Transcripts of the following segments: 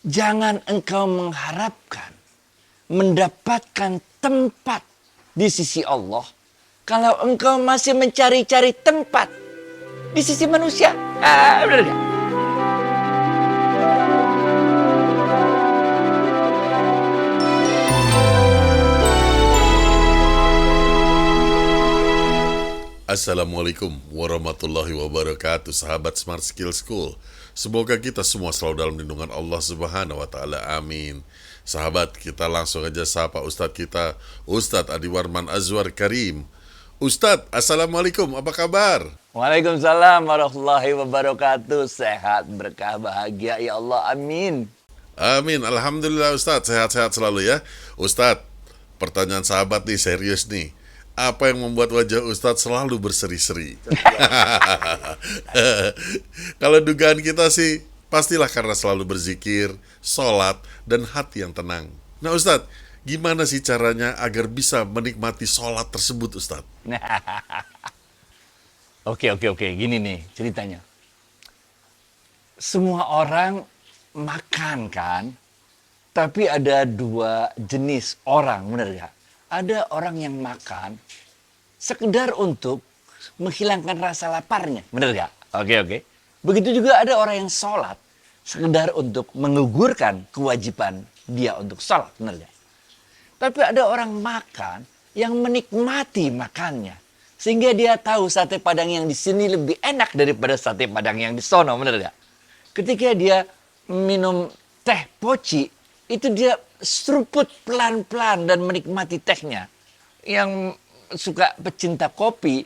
Jangan engkau mengharapkan mendapatkan tempat di sisi Allah kalau engkau masih mencari-cari tempat di sisi manusia. Benar gak? Assalamualaikum warahmatullahi wabarakatuh, sahabat Smart Skill School. Semoga kita semua selalu dalam lindungan Allah Subhanahu wa Ta'ala. Amin. Sahabat, kita langsung aja sapa Ustadz kita, Ustadz Adi Warman Azwar Karim. Ustadz, Assalamualaikum, apa kabar? Waalaikumsalam warahmatullahi wabarakatuh. Sehat, berkah, bahagia ya Allah. Amin. Amin. Alhamdulillah Ustadz, sehat-sehat selalu ya. Ustadz, pertanyaan sahabat nih, serius nih. Apa yang membuat wajah Ustadz selalu berseri-seri? Kalau dugaan kita sih, pastilah karena selalu berzikir, sholat, dan hati yang tenang. Nah Ustadz, gimana sih caranya agar bisa menikmati sholat tersebut Ustadz? Oke. Gini nih ceritanya. Semua orang makan kan? Tapi ada dua jenis orang, benar gak? Ada orang yang makan sekedar untuk menghilangkan rasa laparnya. Benar gak? Oke. Begitu juga ada orang yang sholat sekedar untuk mengugurkan kewajiban dia untuk sholat. Benar gak? Tapi ada orang makan yang menikmati makannya. Sehingga dia tahu sate padang yang di sini lebih enak daripada sate padang yang di sono. Benar gak? Ketika dia minum teh poci, itu dia seruput pelan-pelan dan menikmati tehnya. Yang suka pecinta kopi,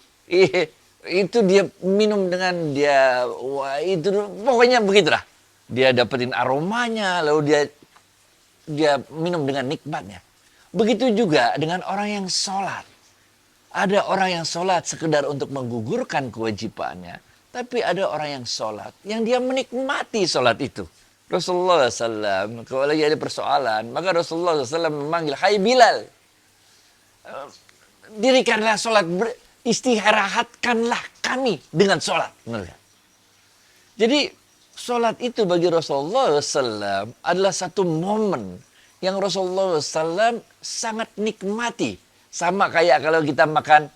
itu dia minum dengan dia, wah itu pokoknya begitulah. Dia dapetin aromanya, lalu dia minum dengan nikmatnya. Begitu juga dengan orang yang sholat. Ada orang yang sholat sekedar untuk menggugurkan kewajibannya. Tapi ada orang yang sholat, yang dia menikmati sholat itu. Rasulullah SAW, kalau lagi ada persoalan, maka Rasulullah SAW memanggil, "Hai Bilal, dirikanlah sholat, istirahatkanlah kami dengan sholat." Jadi sholat itu bagi Rasulullah SAW adalah satu momen yang Rasulullah SAW sangat nikmati. Sama kayak kalau kita makan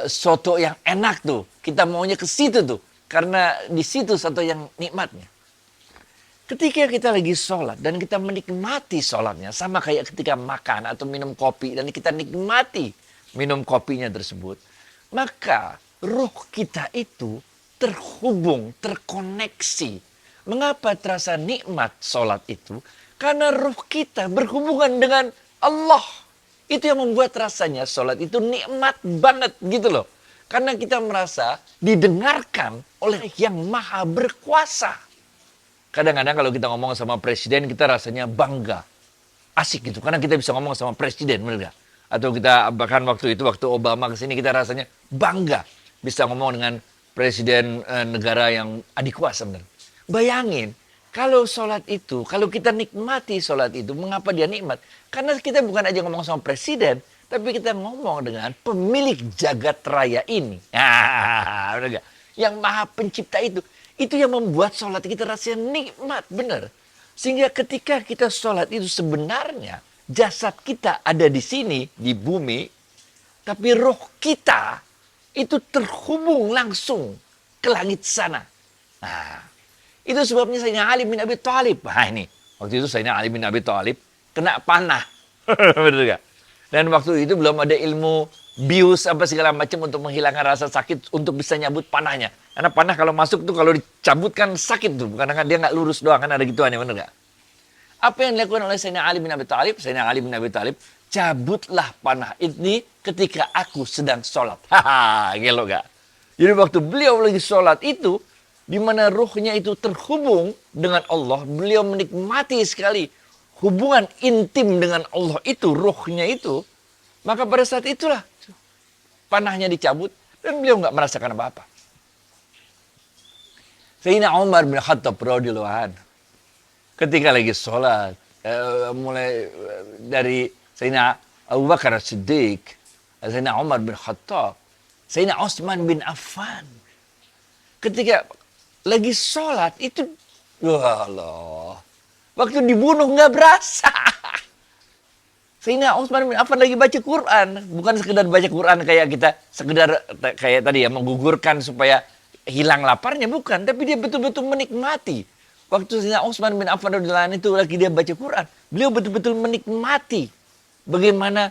soto yang enak tuh, kita maunya ke situ tuh, karena di situ soto yang nikmatnya. Ketika kita lagi sholat dan kita menikmati sholatnya, sama kayak ketika makan atau minum kopi dan kita nikmati minum kopinya tersebut, maka ruh kita itu terhubung, terkoneksi. Mengapa terasa nikmat sholat itu? Karena ruh kita berhubungan dengan Allah. Itu yang membuat rasanya sholat itu nikmat banget gitu loh. Karena kita merasa didengarkan oleh yang maha berkuasa. Kadang-kadang kalau kita ngomong sama presiden, kita rasanya bangga. Asik gitu, karena kita bisa ngomong sama presiden, bener gak? Atau kita, bahkan waktu Obama kesini, kita rasanya bangga. Bisa ngomong dengan presiden negara yang adikuasa, bener. Bayangin, kalau sholat itu, kalau kita nikmati sholat itu, mengapa dia nikmat? Karena kita bukan aja ngomong sama presiden, tapi kita ngomong dengan pemilik jagat raya ini. Bener gak? Yang maha pencipta itu. Itu yang membuat sholat kita rasanya nikmat, benar. Sehingga ketika kita sholat itu sebenarnya jasad kita ada di sini, di bumi. Tapi roh kita itu terhubung langsung ke langit sana. Nah, itu sebabnya Sayyidina Ali bin Abi Thalib. Nah ini, waktu itu Sayyidina Ali bin Abi Thalib kena panah. Betul gak? Dan waktu itu belum ada ilmu bius apa segala macam untuk menghilangkan rasa sakit untuk bisa nyabut panahnya. Karena panah kalau masuk tuh kalau dicabut kan sakit tuh. Karena kan dia nggak lurus doang, kan ada gituannya, bener nggak? Apa yang dilakukan oleh Sayyidina Ali bin Abi Thalib? Sayyidina Ali bin Abi Thalib, cabutlah panah ini ketika aku sedang sholat. Haha, gelo gak? Jadi waktu beliau lagi sholat itu, di mana ruhnya itu terhubung dengan Allah, beliau menikmati sekali hubungan intim dengan Allah itu, ruhnya itu. Maka pada saat itulah panahnya dicabut dan beliau nggak merasakan apa-apa. Sayyidina Umar bin Khattab radhiyallahu anhu ketika lagi sholat, mulai dari Sayyidina Abu Bakar As-Siddiq, Sayyidina Umar bin Khattab, Sayyidina Utsman bin Affan, ketika lagi sholat itu, ya Allah, Waktu dibunuh nggak berasa. Sayyidina Utsman bin Affan lagi baca Quran. Bukan sekedar baca Quran kayak kita, sekedar kayak tadi ya, menggugurkan supaya hilang laparnya. Bukan, tapi dia betul-betul menikmati. Waktu Sayyidina Utsman bin Affan radhiyallahu anhu itu lagi dia baca Quran. Beliau betul-betul menikmati bagaimana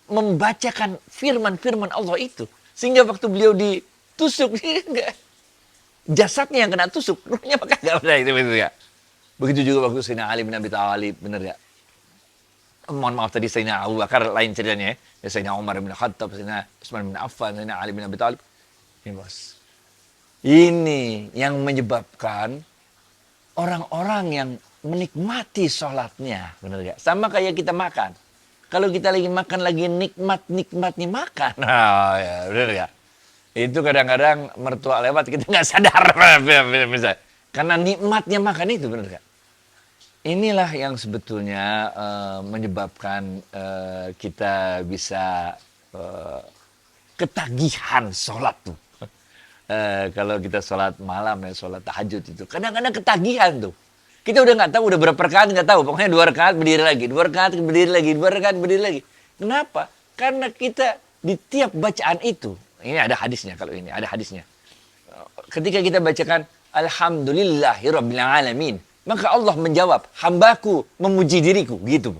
membacakan firman-firman Allah itu. Sehingga waktu beliau ditusuk, jasadnya yang kena tusuk, ruhnya maka nggak ada itu ya. Begitu juga waktu Sayyidina Ali bin Abi Thalib, benar ya? Mohon maaf tadi Sayyidina Abu Bakar lain ceritanya ya. Sayyidina Umar bin Khattab, Sayyidina Utsman bin Affan, Sayyidina Ali bin Abi Thalib. Ini bos. Ini yang menyebabkan orang-orang yang menikmati sholatnya, benar gak? Sama kayak kita makan. Kalau kita lagi makan, lagi nikmatnya makan. Oh, ya, benar gak? Itu kadang-kadang mertua lewat, kita nggak sadar. Karena nikmatnya makan itu, benar gak? Inilah yang sebetulnya menyebabkan kita bisa ketagihan sholat tuh. Kalau kita sholat malam ya, sholat tahajud itu. Kadang-kadang ketagihan tuh. Kita udah nggak tahu, udah berapa rakaat nggak tahu. Pokoknya 2 rakaat berdiri lagi, 2 rakaat berdiri lagi, 2 rakaat berdiri lagi. Kenapa? Karena kita di tiap bacaan itu, ini ada hadisnya kalau ini, ada hadisnya. Ketika kita bacakan Alhamdulillahirabbil alamin, maka Allah menjawab, hambaku memuji diriku, gitu.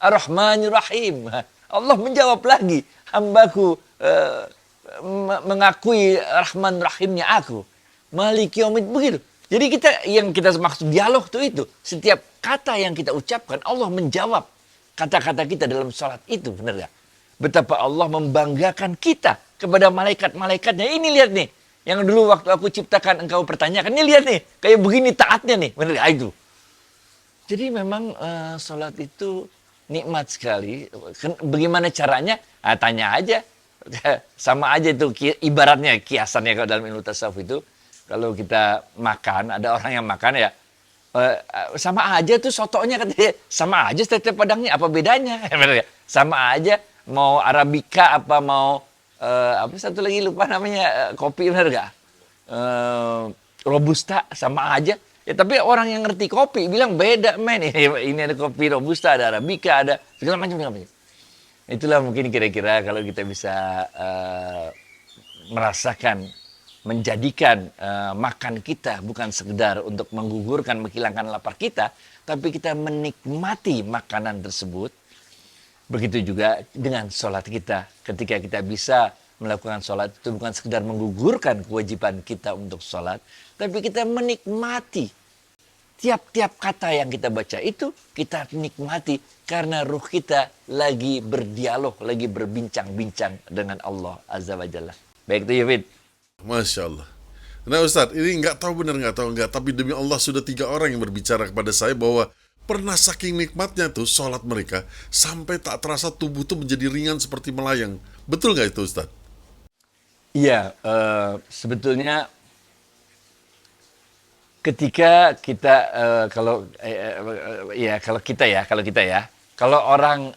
Ar-Rahmanir Rahim. Allah menjawab lagi, hambaku mengakui Rahman Rahimnya aku. Maliki Yaumiddin, begitu. Jadi kita maksud dialog itu, setiap kata yang kita ucapkan, Allah menjawab kata-kata kita dalam sholat itu, benar gak? Betapa Allah membanggakan kita kepada malaikat-malaikatnya. Ini lihat nih, yang dulu waktu aku ciptakan engkau pertanyakan, ini lihat nih, kayak begini taatnya nih, benar gak? Itu. Jadi memang sholat itu nikmat sekali. Bagaimana caranya? Tanya aja. Sama aja itu ibaratnya kiasannya kalau dalam ilmu tasawuf itu. Kalau kita makan, ada orang yang makan ya, sama aja tuh sotonya katanya, sama aja sate padangnya, apa bedanya? Sama aja, mau Arabica apa mau, apa satu lagi lupa namanya, kopi benar gak? Robusta, sama aja. Ya tapi orang yang ngerti kopi bilang beda men, ini ada kopi Robusta, ada Arabica, ada segala macam. Itulah mungkin kira-kira kalau kita bisa merasakan, menjadikan makan kita bukan sekedar untuk menggugurkan, menghilangkan lapar kita, tapi kita menikmati makanan tersebut. Begitu juga dengan sholat kita. Ketika kita bisa melakukan sholat itu bukan sekedar menggugurkan kewajiban kita untuk sholat, tapi kita menikmati tiap-tiap kata yang kita baca itu, kita nikmati karena ruh kita lagi berdialog, lagi berbincang-bincang dengan Allah Azza wa Jalla. Baik itu ya, Fit. Masya Allah. Nah Ustadz, ini nggak tahu benar nggak tahu nggak, tapi demi Allah sudah 3 orang yang berbicara kepada saya bahwa pernah saking nikmatnya tuh sholat mereka sampai tak terasa tubuh tuh menjadi ringan seperti melayang. Betul nggak itu Ustadz? Iya, sebetulnya ketika kita kalau kita ya, kalau orang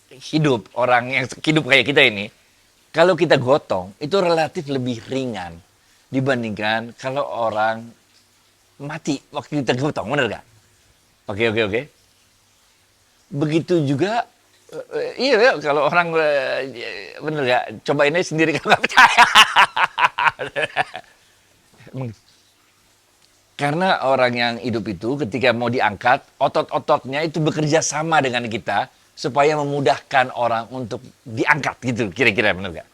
hidup, orang yang hidup kayak kita ini, kalau kita gotong, itu relatif lebih ringan dibandingkan kalau orang mati waktu kita gotong, benar gak? Oke. Begitu juga, iya kalau orang, benar gak? Cobain aja sendiri kalau gak percaya. Karena orang yang hidup itu ketika mau diangkat, otot-ototnya itu bekerja sama dengan kita, supaya memudahkan orang untuk diangkat gitu, kira-kira benar gak?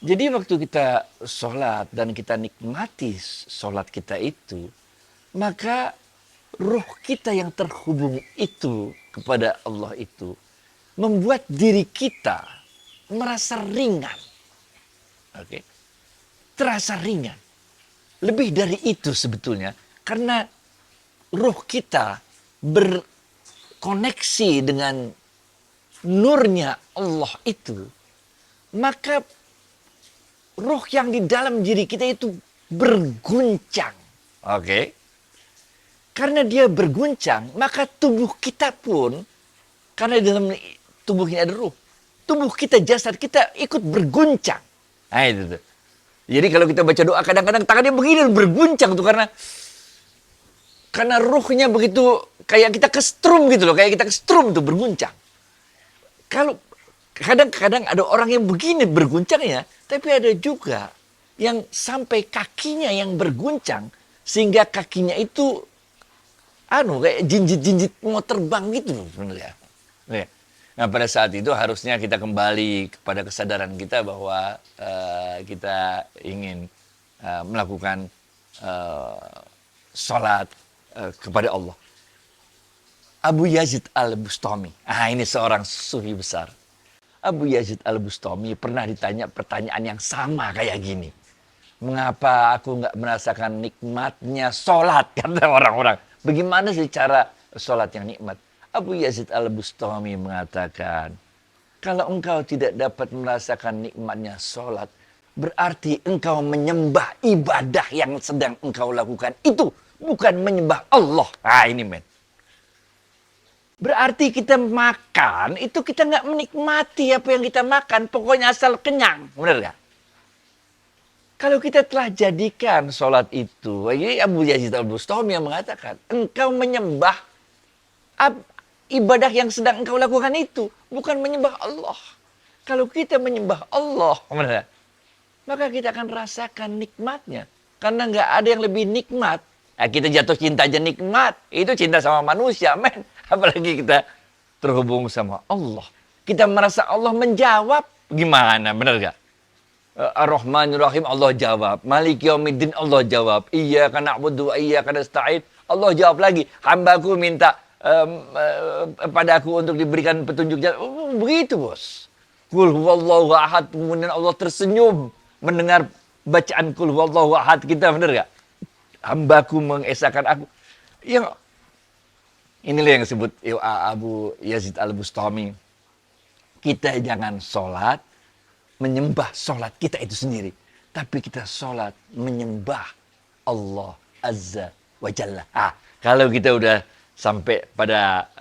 Jadi waktu kita sholat dan kita nikmati sholat kita itu, maka ruh kita yang terhubung itu kepada Allah itu, membuat diri kita merasa ringan. Oke? Terasa ringan. Lebih dari itu sebetulnya, karena ruh kita berkoneksi dengan nurnya Allah itu, maka ruh yang di dalam diri kita itu berguncang. Oke? Karena dia berguncang, maka tubuh kita pun, karena di dalam tubuh ini ada ruh, tubuh kita, jasad kita ikut berguncang. Nah itu tuh. Jadi kalau kita baca doa kadang-kadang tangannya begini berguncang tuh karena ruhnya begitu kayak kita kestrum gitu loh, kayak kita kestrum tuh berguncang. Kalau kadang-kadang ada orang yang begini berguncangnya, tapi ada juga yang sampai kakinya yang berguncang sehingga kakinya itu kayak jinjit-jinjit mau terbang gitu loh, ya. Nah, pada saat itu harusnya kita kembali kepada kesadaran kita bahwa kita ingin melakukan sholat kepada Allah. Abu Yazid Al-Bustami. Ini seorang sufi besar. Abu Yazid Al-Bustami pernah ditanya pertanyaan yang sama kayak gini. Mengapa aku nggak merasakan nikmatnya sholat? Kata orang-orang. Bagaimana sih cara sholat yang nikmat? Abu Yazid Al-Bustami mengatakan, kalau engkau tidak dapat merasakan nikmatnya sholat, berarti engkau menyembah ibadah yang sedang engkau lakukan. Itu bukan menyembah Allah. Ini men. Berarti kita makan, itu kita nggak menikmati apa yang kita makan. Pokoknya asal kenyang. Benar nggak? Kalau kita telah jadikan sholat itu, Abu Yazid Al-Bustami yang mengatakan, engkau menyembah ibadah yang sedang engkau lakukan itu, bukan menyembah Allah. Kalau kita menyembah Allah, maka kita akan rasakan nikmatnya. Karena nggak ada yang lebih nikmat. Kita jatuh cinta aja nikmat. Itu cinta sama manusia, men. Apalagi kita terhubung sama Allah. Kita merasa Allah menjawab. Gimana, benar nggak? Ar-Rahmanir Rahim, Allah jawab. Maliki Yaumiddin, Allah jawab. Iyyaka na'budu wa iyyaka nasta'in. Allah jawab lagi. Hambaku minta padaku untuk diberikan petunjuk jalan. Begitu, bos. Qul huwallahu ahad. Kemudian Allah tersenyum mendengar bacaan qul huwallahu ahad kita, benar gak? Hambaku mengesahkan aku. Inilah yang disebut Abu Yazid Al-Bustami. Kita jangan sholat menyembah sholat kita itu sendiri. Tapi kita sholat menyembah Allah Azza wa Jalla. Kalau kita udah sampai pada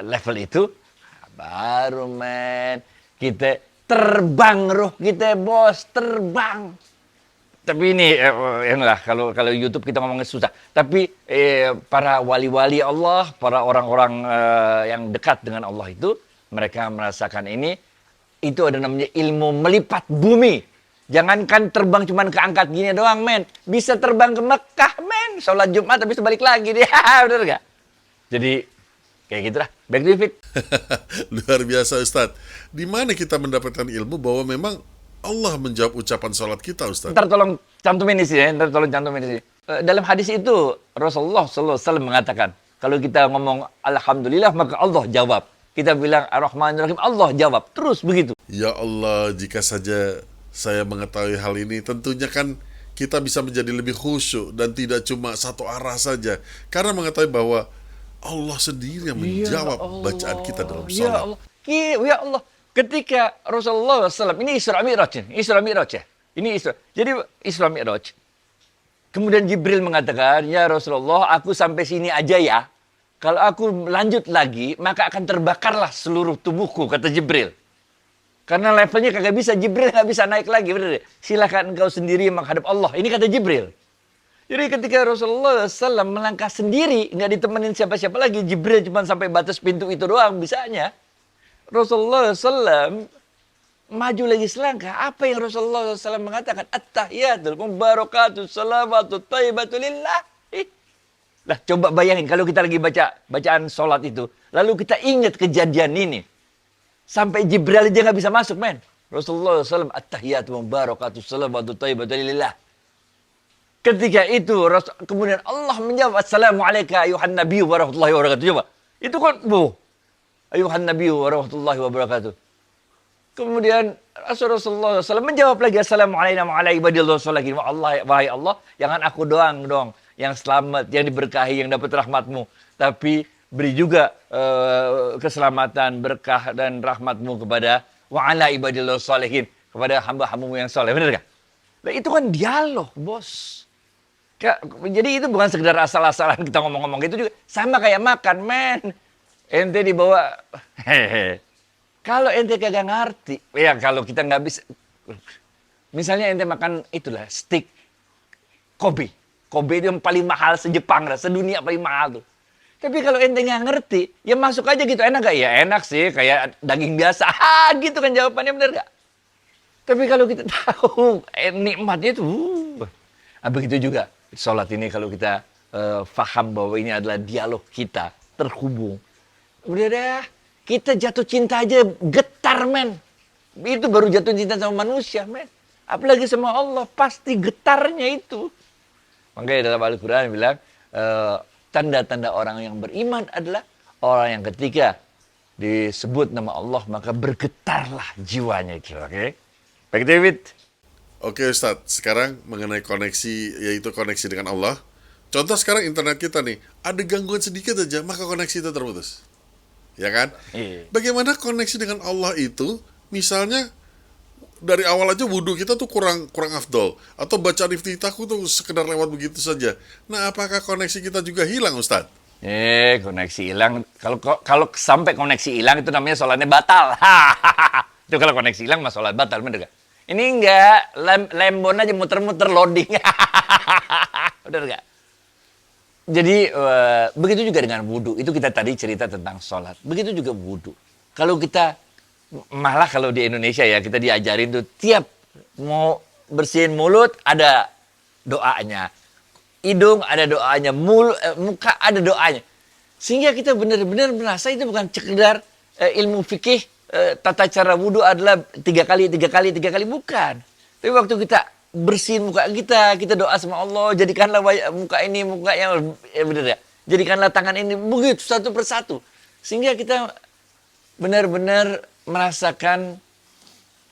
level itu, baru men kita terbang ruh kita, bos, terbang. Tapi ini kalau YouTube kita ngomongnya susah. Tapi para wali-wali Allah, para orang-orang yang dekat dengan Allah itu, mereka merasakan ini. Itu ada namanya ilmu melipat bumi. Jangankan terbang cuman keangkat gini doang, men. Bisa terbang ke Mekah, men. Sholat Jumat habis balik lagi dia. Bener gak? Jadi kayak gitu lah. Back to fit. Luar biasa, Ustadz. Di mana kita mendapatkan ilmu bahwa memang Allah menjawab ucapan sholat kita, Ustadz? Ntar tolong cantumin di sini. Dalam hadis itu Rasulullah SAW mengatakan, kalau kita ngomong Alhamdulillah maka Allah jawab. Kita bilang Ar-Rahmanir Rahim, Allah jawab. Terus begitu. Ya Allah, jika saja saya mengetahui hal ini, tentunya kan kita bisa menjadi lebih khusyuk dan tidak cuma satu arah saja. Karena mengetahui bahwa Allah sendiri yang menjawab bacaan kita dalam sholat. Ya Allah. Ketika Rasulullah SAW, ini Isra Mi'raj ya. Jadi Isra Mi'raj. Kemudian Jibril mengatakan, ya Rasulullah, aku sampai sini aja ya. Kalau aku lanjut lagi, maka akan terbakarlah seluruh tubuhku, kata Jibril. Karena levelnya kagak bisa, Jibril nggak bisa naik lagi. Bener. Silakan engkau sendiri menghadap Allah. Ini kata Jibril. Jadi ketika Rasulullah SAW melangkah sendiri, nggak ditemenin siapa-siapa lagi, Jibril cuma sampai batas pintu itu doang bisanya. Rasulullah SAW maju lagi selangkah. Apa yang Rasulullah SAW mengatakan? At-tahiyatul mubarakatuh salawatu tayyibatu lillah. Lah coba bayangin kalau kita lagi bacaan sholat itu. Lalu kita ingat kejadian ini. Sampai Jibril aja nggak bisa masuk, men. Rasulullah SAW at-tahiyatul mubarakatuh salawatu tayyibatu lillah. Ketika itu, kemudian Allah menjawab, Assalamualaikum ayuhan nabi warahmatullahi wabarakatuh. Coba. Itu kan, ayuhan nabi warahmatullahi wabarakatuh. Kemudian Rasulullah SAW menjawab lagi, Assalamualaikum wa ala ibadillah sholihin. Wahai Allah, jangan aku doang dong yang selamat, yang diberkahi, yang dapat rahmatmu. Tapi beri juga keselamatan, berkah, dan rahmatmu kepada wa ala ibadillah sholihin. Kepada hamba-hambamu yang soleh. Benar gak? Nah, itu kan dialog, bos. Jadi itu bukan sekedar asal-asalan kita ngomong-ngomong gitu juga. Sama kayak makan, men. Ente dibawa, Kalau ente kagak ngerti, ya kalau kita nggak bisa, Misalnya ente makan itulah steak Kobe. Kobe itu yang paling mahal se-Jepang lah, sedunia paling mahal tuh. Tapi kalau ente nggak ngerti, ya masuk aja gitu. Enak gak? Ya enak sih, kayak daging biasa. Gitu kan jawabannya, bener gak? Tapi kalau kita tahu nikmatnya itu, begitu juga sholat ini kalau kita paham bahwa ini adalah dialog kita, terhubung. Udah dah, kita jatuh cinta aja getar, men. Itu baru jatuh cinta sama manusia, men. Apalagi sama Allah, pasti getarnya itu. Makanya dalam Al-Quran bilang, tanda-tanda orang yang beriman adalah orang yang ketika disebut nama Allah, maka bergetarlah jiwanya itu, oke? Baik, David. Oke Ustadz, sekarang mengenai koneksi, yaitu koneksi dengan Allah. Contoh sekarang internet kita nih, ada gangguan sedikit aja, maka koneksi itu terputus. Ya kan? Iya. Bagaimana koneksi dengan Allah itu, misalnya dari awal aja wudhu kita tuh kurang afdol, atau baca iftitahku tuh sekedar lewat begitu saja. Nah, apakah koneksi kita juga hilang, Ustadz? Koneksi hilang. Kalau sampai koneksi hilang itu namanya sholatnya batal. Itu kalau koneksi hilang mah sholat batal, bener gak? Ini enggak, lembon aja muter-muter loading. Bener gak? Jadi begitu juga dengan wudhu. Itu kita tadi cerita tentang sholat. Begitu juga wudhu. Kalau kita malah kalau di Indonesia ya kita diajarin tuh tiap mau bersihin mulut ada doanya, hidung ada doanya, muka ada doanya, sehingga kita benar-benar merasa itu bukan sekedar ilmu fikih, tata cara wudhu adalah 3 kali, bukan. Tapi waktu kita bersihin muka kita doa sama Allah, jadikanlah muka ini muka yang benar ya, jadikanlah tangan ini begitu satu persatu, sehingga kita benar-benar merasakan,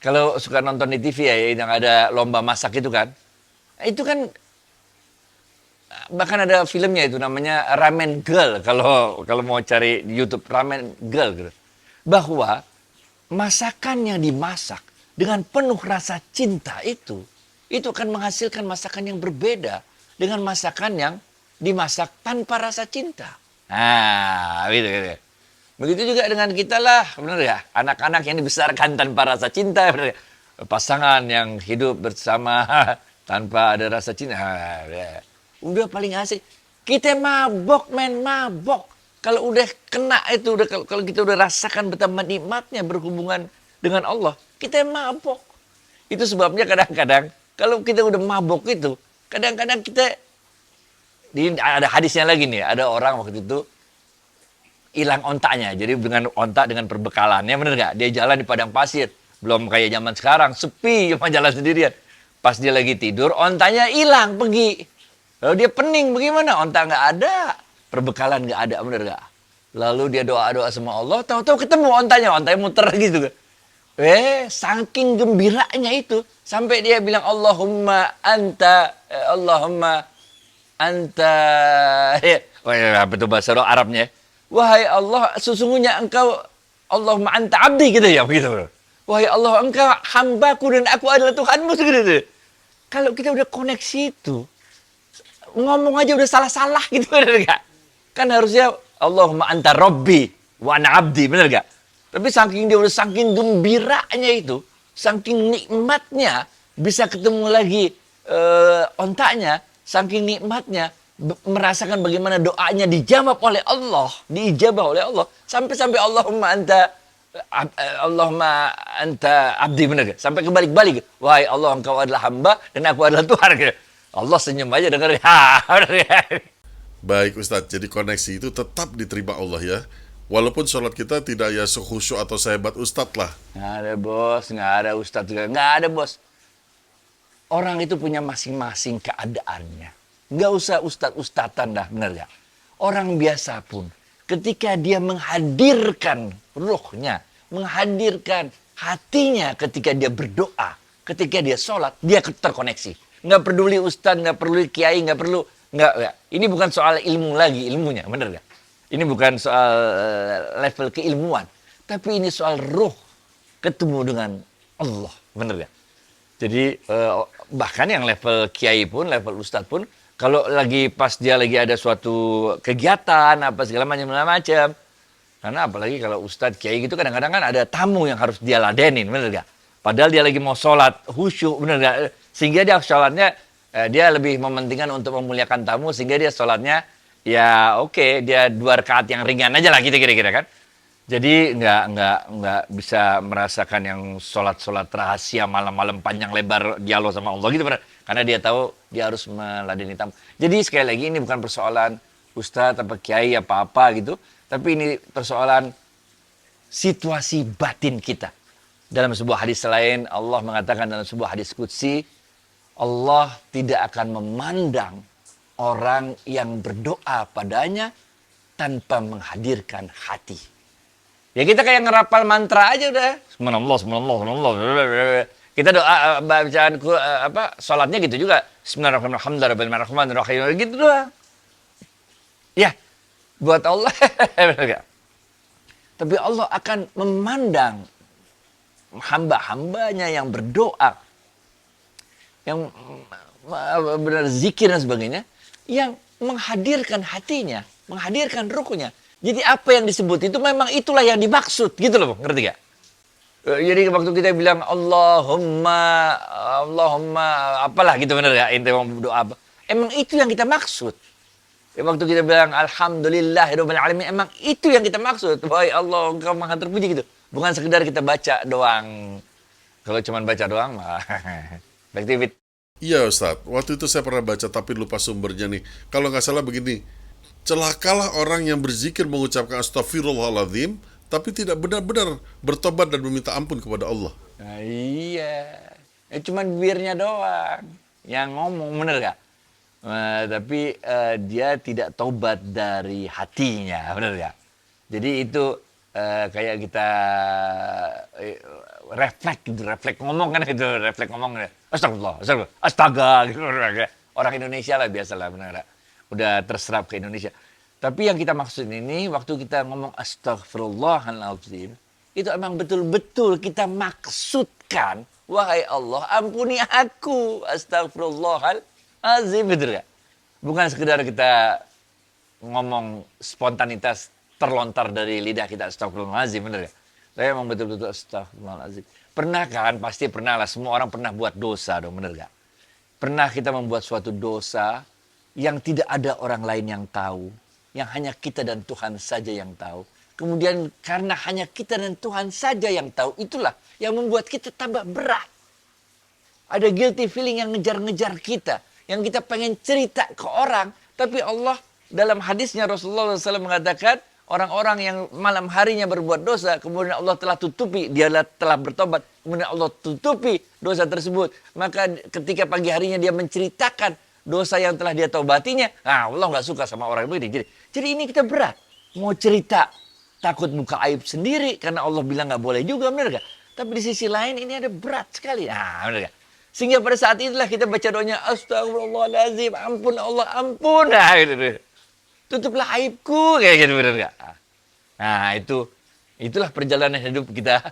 kalau suka nonton di TV ya, yang ada lomba masak itu kan bahkan ada filmnya itu namanya Ramen Girl, kalau mau cari di YouTube Ramen Girl gitu. Bahwa masakan yang dimasak dengan penuh rasa cinta itu akan menghasilkan masakan yang berbeda dengan masakan yang dimasak tanpa rasa cinta. Nah, gitu. Begitu juga dengan kita lah, benar ya? Anak-anak yang dibesarkan tanpa rasa cinta, benar ya? Pasangan yang hidup bersama tanpa ada rasa cinta. Udah paling asik. Kita mabok, mabok. Kalau udah kena itu, kalau kita udah rasakan betapa nikmatnya berhubungan dengan Allah, kita mabok. Itu sebabnya kadang-kadang, kalau kita udah mabok itu, kadang-kadang kita, ada hadisnya lagi nih, ada orang waktu itu, hilang ontaknya. Jadi dengan ontak, dengan perbekalannya, bener nggak? Dia jalan di padang pasir. Belum kayak zaman sekarang, sepi, cuma jalan sendirian. Pas dia lagi tidur, ontanya hilang, pergi. Lalu dia pening, bagaimana? Ontak nggak ada, perbekalan nggak ada, bener nggak? Lalu dia doa-doa sama Allah, tahu-tahu ketemu ontanya muter gitu. Saking gembiranya itu, sampai dia bilang, Allahumma anta, apa itu bahasa Arabnya? Wahai Allah, sesungguhnya engkau, Allahumma anta abdi gitu ya, begitu. Wahai Allah, engkau hambaku dan aku adalah Tuhanmu, gitu. Kalau kita udah koneksi itu, ngomong aja udah salah-salah gitu, bener gak? Kan harusnya Allahumma anta rabbi wa ana abdi, bener gak? Tapi saking dia udah saking gembiranya itu, saking nikmatnya, bisa ketemu lagi ontaknya, saking nikmatnya, merasakan bagaimana doanya dijawab oleh Allah, diijabah oleh Allah, sampai Allahumma anta abdi, benar gak? Sampai kebalik-balik, wahai Allah, engkau adalah hamba dan aku adalah Tuhan, gitu. Allah senyum aja dengerin. Baik Ustadz, jadi koneksi itu tetap diterima Allah ya, walaupun sholat kita tidak ya sekhusyuk atau sehebat Ustadz lah. Nggak ada bos, nggak ada Ustadz juga, nggak ada bos. Orang itu punya masing-masing keadaannya. Nggak usah ustadz-ustadzan dah, benar ya? Orang biasa pun, ketika dia menghadirkan ruhnya, menghadirkan hatinya ketika dia berdoa, ketika dia sholat, dia terkoneksi. Nggak peduli ustadz, nggak perlu kiai, nggak. Ini bukan soal ilmu lagi, ilmunya, benar nggak? Ini bukan soal level keilmuan, tapi ini soal ruh ketemu dengan Allah, benar nggak? Jadi bahkan yang level kiai pun, level ustadz pun, kalau lagi pas dia lagi ada suatu kegiatan apa segala macam, karena apalagi kalau ustadz kiai gitu kadang-kadang kan ada tamu yang harus dia ladenin, bener gak? Padahal dia lagi mau sholat, khusyuk, bener nggak? Sehingga dia sholatnya, dia lebih mementingkan untuk memuliakan tamu, sehingga dia sholatnya, ya oke, dia 2 rakaat yang ringan aja lah, gitu kira-kira kan. Jadi nggak bisa merasakan yang sholat rahasia malam-malam panjang lebar dialog sama Allah gitu, karena dia tahu dia harus meladeni tamu. Jadi sekali lagi ini bukan persoalan ustadz apa kiai apa gitu, tapi ini persoalan situasi batin kita. Dalam sebuah hadis lain Allah mengatakan dalam sebuah hadis qudsi, Allah tidak akan memandang orang yang berdoa padanya tanpa menghadirkan hati. Ya kita kayak ngerapal mantra aja udah. Subhanallah, subhanallah, subhanallah. Kita doa bacaan salatnya gitu juga. Bismillahirrahmanirrahim gitu doang. Ya, buat Allah. Tapi Allah akan memandang hamba-hambanya yang berdoa, yang benar zikir dan sebagainya, yang menghadirkan hatinya, menghadirkan rukunya. Jadi apa yang disebut itu memang itulah yang dimaksud, gitu loh, ngerti gak? Jadi waktu kita bilang Allahumma apalah gitu, bener gak? Inti mau doa apa? Emang itu yang kita maksud. Waktu kita bilang Alhamdulillahirabbil alamin, emang itu yang kita maksud. Wahai Allah, Engkau Maha terpuji gitu. Bukan sekedar kita baca doang. Kalau cuma baca doang mah back to it. Iya Ustadz, waktu itu saya pernah baca tapi lupa sumbernya nih. Kalau nggak salah begini, celakalah orang yang berzikir mengucapkan astagfirullahaladzim, tapi tidak benar-benar bertobat dan meminta ampun kepada Allah. Nah, iya, cuma bibirnya doang yang ngomong, bener gak? Tapi dia tidak tobat dari hatinya, bener gak? Jadi itu kayak kita refleks ngomong kan gitu, refleks ngomong, astagfirullah, astaga, gitu. Orang Indonesia lah biasalah, bener gak? Udah terserap ke Indonesia. Tapi yang kita maksud ini, waktu kita ngomong astagfirullahaladzim, itu emang betul-betul kita maksudkan, wahai Allah, ampuni aku, astagfirullahaladzim, betul gak? Bukan sekedar kita ngomong spontanitas terlontar dari lidah kita, astagfirullahaladzim, betul gak? Saya emang betul-betul astagfirullahaladzim. Pernah kan? Pasti pernah lah, semua orang pernah buat dosa dong, betul gak? Pernah kita membuat suatu dosa yang tidak ada orang lain yang tahu, yang hanya kita dan Tuhan saja yang tahu. Kemudian karena hanya kita dan Tuhan saja yang tahu, itulah yang membuat kita tambah berat. Ada guilty feeling yang ngejar-ngejar kita, yang kita pengen cerita ke orang, tapi Allah dalam hadisnya Rasulullah SAW mengatakan, orang-orang yang malam harinya berbuat dosa, kemudian Allah telah tutupi, dia telah bertobat, kemudian Allah tutupi dosa tersebut. Maka ketika pagi harinya dia menceritakan dosa yang telah dia taubatinya, nah Allah nggak suka sama orang begini. Jadi ini kita berat. Mau cerita, takut buka aib sendiri, karena Allah bilang nggak boleh juga, benar gak? Tapi di sisi lain ini ada berat sekali. Nah, benar gak? Sehingga pada saat itulah kita baca doanya, astagfirullahaladzim, ampun Allah, ampun. Nah, gitu. Tutuplah aibku, kayak gitu, benar gak? Nah, itulah perjalanan hidup kita.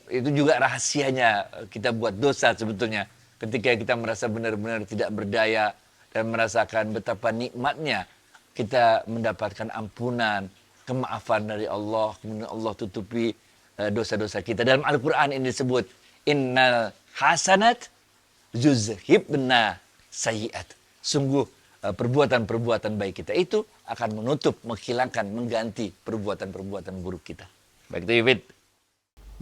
Itu juga rahasianya kita buat dosa sebetulnya. Ketika kita merasa benar-benar tidak berdaya dan merasakan betapa nikmatnya kita mendapatkan ampunan, kemaafan dari Allah, kemudian Allah tutupi dosa-dosa kita. Dalam Al-Quran ini disebut, innal hasanat yuzhibna sayyi'at. Sungguh perbuatan-perbuatan baik kita itu akan menutup, menghilangkan, mengganti perbuatan-perbuatan buruk kita. Baik itu, Yufid.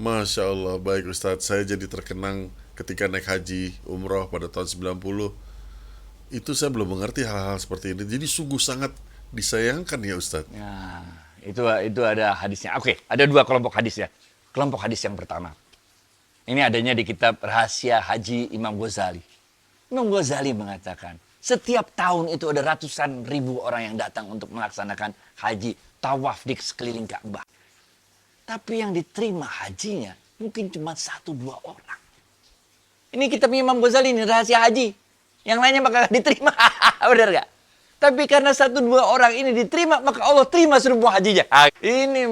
Masya Allah, baik Ustadz. Saya jadi terkenang ketika naik haji umroh pada tahun 90. Itu saya belum mengerti hal-hal seperti ini. Jadi sungguh sangat disayangkan ya Ustadz. Nah, itu ada hadisnya. Oke, ada 2 kelompok hadis ya. Kelompok hadis yang pertama, ini adanya di kitab Rahasia Haji Imam Ghazali. Imam Ghazali mengatakan, setiap tahun itu ada ratusan ribu orang yang datang untuk melaksanakan haji, tawaf di sekeliling Ka'bah. Tapi yang diterima hajinya mungkin cuma 1-2 orang. Ini kitab Imam Ghazali, ini Rahasia Haji. Yang lainnya bakal diterima. Benar gak? Tapi karena 1-2 orang ini diterima, maka Allah terima semua hajinya. Ini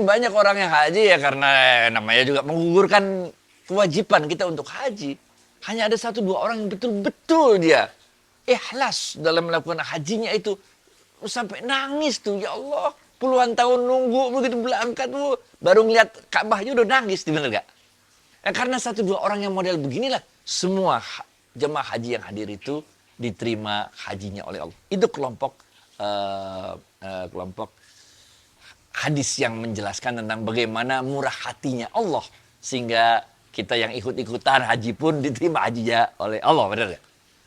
banyak orang yang haji ya karena namanya juga menggugurkan kewajiban kita untuk haji. Hanya ada 1-2 orang yang betul-betul dia ikhlas dalam melakukan hajinya itu. Sampai nangis tuh, ya Allah. Puluhan tahun nunggu begitu berangkat tuh. Baru ngeliat Ka'bahnya udah nangis, bener gak? Karena satu dua orang yang model beginilah, semua jemaah haji yang hadir itu diterima hajinya oleh Allah. Itu kelompok hadis yang menjelaskan tentang bagaimana murah hatinya Allah. Sehingga kita yang ikut-ikutan haji pun diterima hajinya oleh Allah. Benar gak?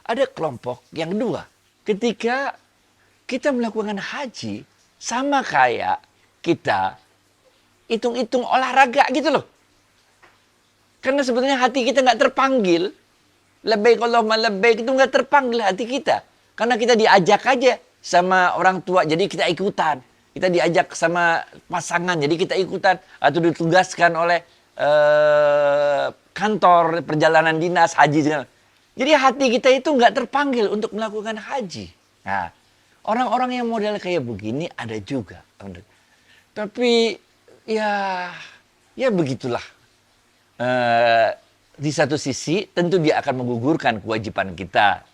Ada kelompok yang kedua. Ketika kita melakukan haji, sama kayak kita hitung-hitung olahraga gitu loh. Karena sebetulnya hati kita nggak terpanggil. Labbaik Allahumma labbaik itu nggak terpanggil hati kita. Karena kita diajak aja sama orang tua, jadi kita ikutan. Kita diajak sama pasangan, jadi kita ikutan. Atau ditugaskan oleh kantor perjalanan dinas haji. Jadi hati kita itu nggak terpanggil untuk melakukan haji. Nah, orang-orang yang model kayak begini ada juga. Tapi ya begitulah. Di satu sisi tentu dia akan menggugurkan kewajiban kita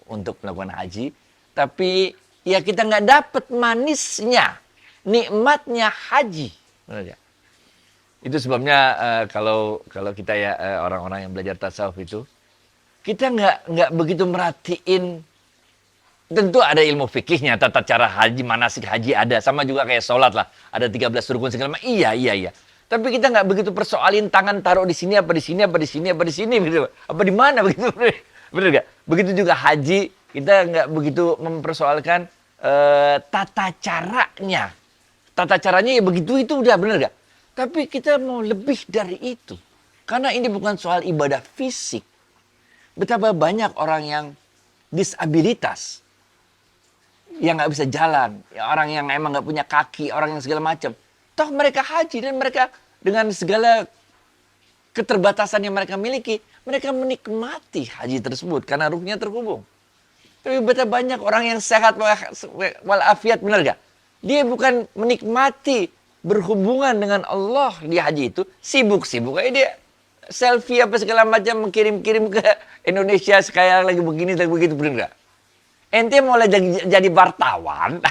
untuk melakukan haji. Tapi ya kita nggak dapat manisnya, nikmatnya haji. Itu sebabnya kalau kita ya orang-orang yang belajar tasawuf itu, kita nggak begitu merhatiin. Tentu ada ilmu fikihnya, tata cara haji, manasik haji ada. Sama juga kayak sholat lah. Ada 13 rukun segala macam. Iya. Tapi kita nggak begitu persoalin tangan taruh di sini, apa di sini, apa di sini, apa di sini. Gitu. Apa di mana begitu. Bener nggak? Begitu juga haji, kita nggak begitu mempersoalkan tata caranya. Tata caranya ya begitu itu udah, bener nggak? Tapi kita mau lebih dari itu. Karena ini bukan soal ibadah fisik. Betapa banyak orang yang disabilitas. Yang nggak bisa jalan. Orang yang emang nggak punya kaki. Orang yang segala macam. Toh mereka haji dan mereka dengan segala keterbatasan yang mereka miliki. Mereka menikmati haji tersebut. Karena ruhnya terhubung. Tapi betapa banyak orang yang sehat walafiat, benar nggak? Dia bukan menikmati berhubungan dengan Allah di haji itu, sibuk-sibuk aja dia selfie apa segala macam, kirim-kirim ke Indonesia sekarang lagi begini lagi begitu, bener nggak? Ente mau jadi wartawan,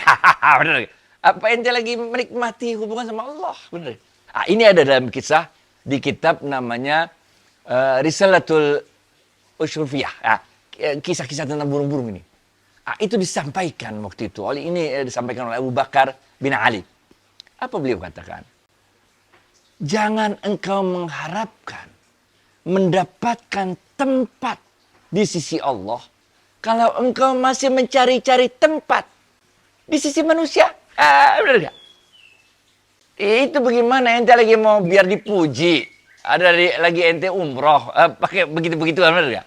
bener nggak? Apa ente lagi menikmati hubungan sama Allah, bener? Ah, ini ada dalam kisah di kitab namanya Risalatul Ushrufiyah, kisah-kisah tentang burung-burung ini. Itu disampaikan waktu itu. Disampaikan oleh Abu Bakar bin Ali. Apa beliau katakan? Jangan engkau mengharapkan mendapatkan tempat di sisi Allah kalau engkau masih mencari-cari tempat di sisi manusia. Benar gak? Itu bagaimana ente lagi mau biar dipuji? Ada lagi ente umroh, pakai begitu-begitu, benar gak?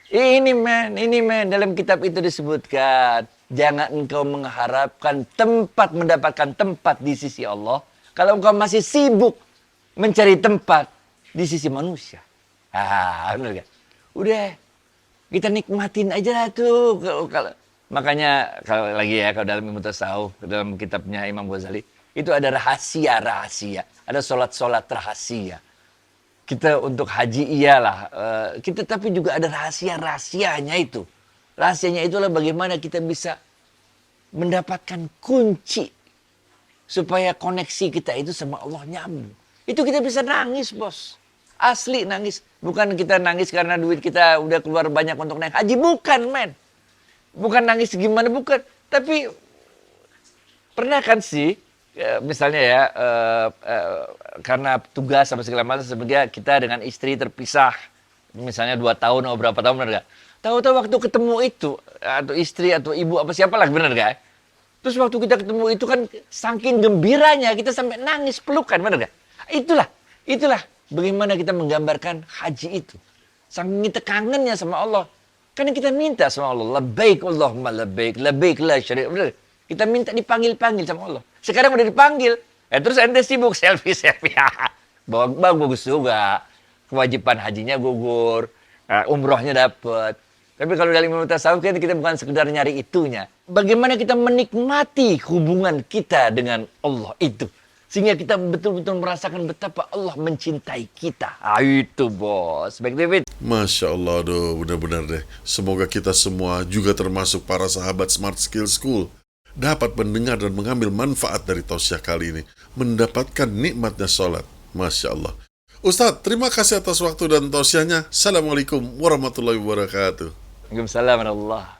Ini men, dalam kitab itu disebutkan, jangan engkau mengharapkan mendapatkan tempat di sisi Allah, kalau engkau masih sibuk mencari tempat di sisi manusia. Benar gak? Udah, kita nikmatin aja lah tuh. Makanya kalau dalam ilmu tasawuf, dalam kitabnya Imam Ghazali, itu ada rahasia-rahasia, ada sholat-sholat rahasia. Kita untuk haji iyalah, tapi juga ada rahasia-rahasianya itu. Rahasianya itulah bagaimana kita bisa mendapatkan kunci supaya koneksi kita itu sama Allah nyambung. Itu kita bisa nangis, bos. Asli nangis. Bukan kita nangis karena duit kita udah keluar banyak untuk naik haji. Bukan, men. Bukan nangis gimana, bukan. Tapi pernah kan sih, misalnya karena tugas sama segala macam, sebagai kita dengan istri terpisah, misalnya 2 tahun atau berapa tahun, benar gak? Tahu-tahu waktu ketemu itu, atau istri atau ibu apa siapalah, benar gak? Terus waktu kita ketemu itu kan saking gembiranya kita sampai nangis pelukan, benar gak? Itulah bagaimana kita menggambarkan haji itu. Saking kita kangennya sama Allah. Karena kita minta sama Allah, labbaik Allahumma labbaik, labbaik la syarika, benar? Kita minta dipanggil-panggil sama Allah. Sekarang udah dipanggil. Terus ente sibuk selfie-selfie. Bagus juga. Kewajiban hajinya gugur. Umrohnya dapat. Tapi kalau dalam ilmu tasawuf kita bukan sekedar nyari itunya. Bagaimana kita menikmati hubungan kita dengan Allah itu. Sehingga kita betul-betul merasakan betapa Allah mencintai kita. Itu bos. Baik David. Masya Allah, benar-benar deh. Semoga kita semua juga termasuk para sahabat Smart Skill School dapat mendengar dan mengambil manfaat dari tausiah kali ini. Mendapatkan nikmatnya sholat. Masya Allah. Ustadz, terima kasih atas waktu dan tausiahnya. Assalamualaikum warahmatullahi wabarakatuh. Waalaikumsalam warahmatullahi